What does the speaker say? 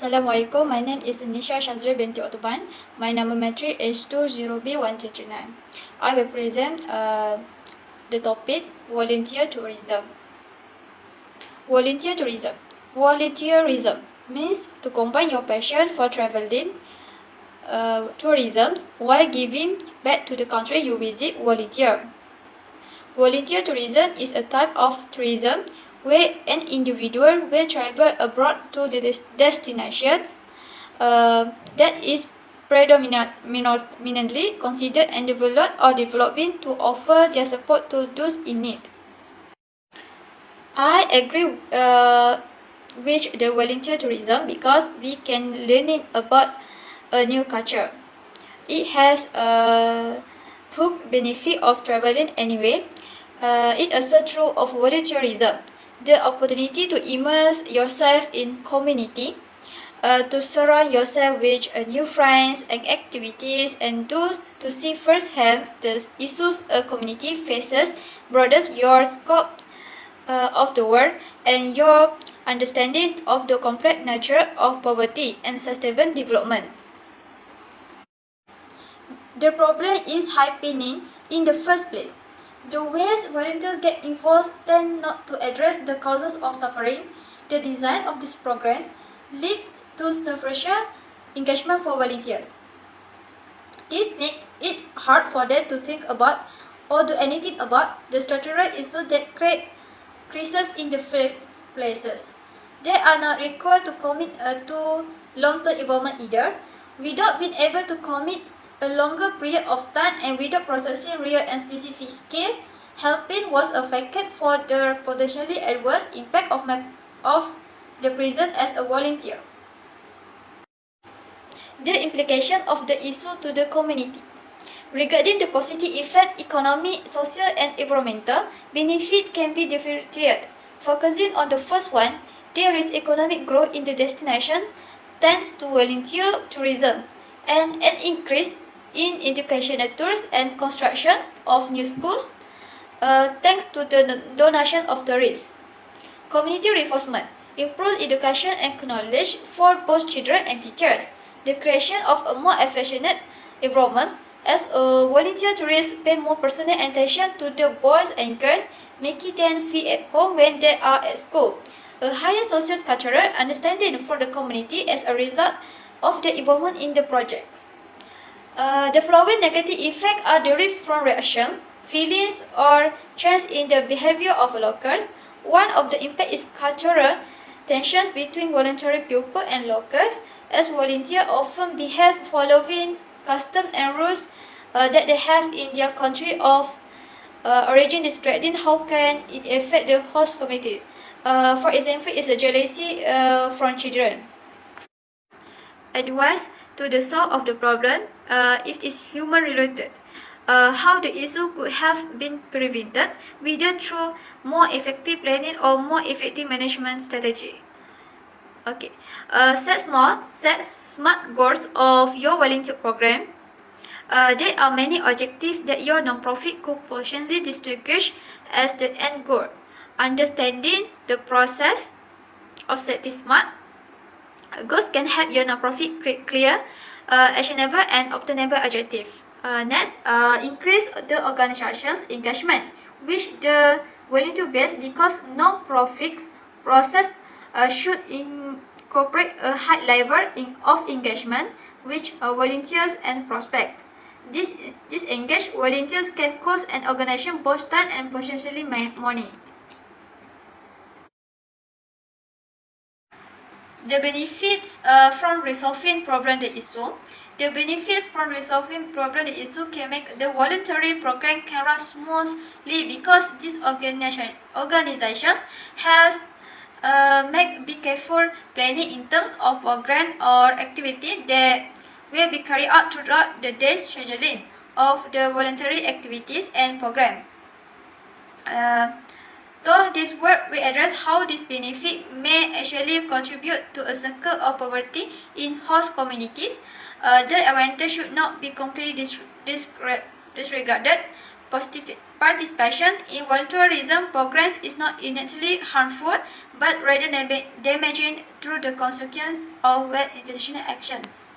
Assalamualaikum, my name is NEISYA SYAZREEN binti OTHMAN. My number matric is 20B1339. I will present the topic volunteer tourism. Volunteer tourism. Volunteerism means to combine your passion for traveling, tourism, while giving back to the country you visit. Volunteer. Volunteer tourism is a type of tourism where an individual will travel abroad to the destinations that is predominantly considered and developed or developing to offer their support to those in need. I agree with the volunteer tourism because we can learn about a new culture. It has a hook benefit of traveling anyway. It also true of volunteerism, the opportunity to immerse yourself in community, to surround yourself with new friends and activities, and those to see firsthand the issues a community faces, broadens your scope of the world and your understanding of the complex nature of poverty and sustainable development. The problem is happening in the first place. The ways volunteers get involved tend not to address the causes of suffering. The design of this program leads to superficial engagement for volunteers. This makes it hard for them to think about or do anything about the structural issues that create crises in the first places. They are not required to commit to long-term involvement either, without being able to commit a longer period of time and without processing real and specific skill. Helping was affected for the potentially adverse impact of the prison as a volunteer. The implication of the issue to the community. Regarding the positive effect, economic, social, and environmental benefit can be differentiated. Focusing on the first one, there is economic growth in the destination thanks to volunteer tourism and an increase in educational tours and constructions of new schools thanks to the donation of tourists. Community reinforcement, improved education and knowledge for both children and teachers. The creation of a more affectionate environment as a volunteer tourists pay more personal attention to the boys and girls, making them feel at home when they are at school. A higher socio-cultural understanding for the community as a result of the involvement in the projects. The following negative effects are derived from reactions, feelings, or change in the behavior of locals. One of the impact is cultural tensions between voluntary people and locals, as volunteers often behave following customs and rules that they have in their country of origin, describing how can it affect the host community. For example, is the jealousy from children. Advice to the solve of the problem if it is human related. How the issue could have been prevented, whether through more effective planning or more effective management strategy. Okay, set smart goals of your volunteer program. There are many objectives that your non-profit could potentially distinguish as the end goal. Understanding the process of setting smart goals can help your non-profit create clear, actionable, and obtainable objectives. Next, increase the organization's engagement, which the volunteer base because non-profit process should incorporate a high level of engagement with volunteers and prospects. Disengaged volunteers can cost an organization both time and potentially money. The benefits from resolving problem the issue. The benefits from resolving problem the issue can make the voluntary program can run smoothly because these organizations has be careful planning in terms of program or activity that will be carried out throughout the day's scheduling of the voluntary activities and program. Though this work will address how this benefit may actually contribute to a circle of poverty in host communities, the advantage should not be completely disregarded. Participation in volunteerism programs is not innately harmful, but rather damaging through the consequence of well-intentioned actions.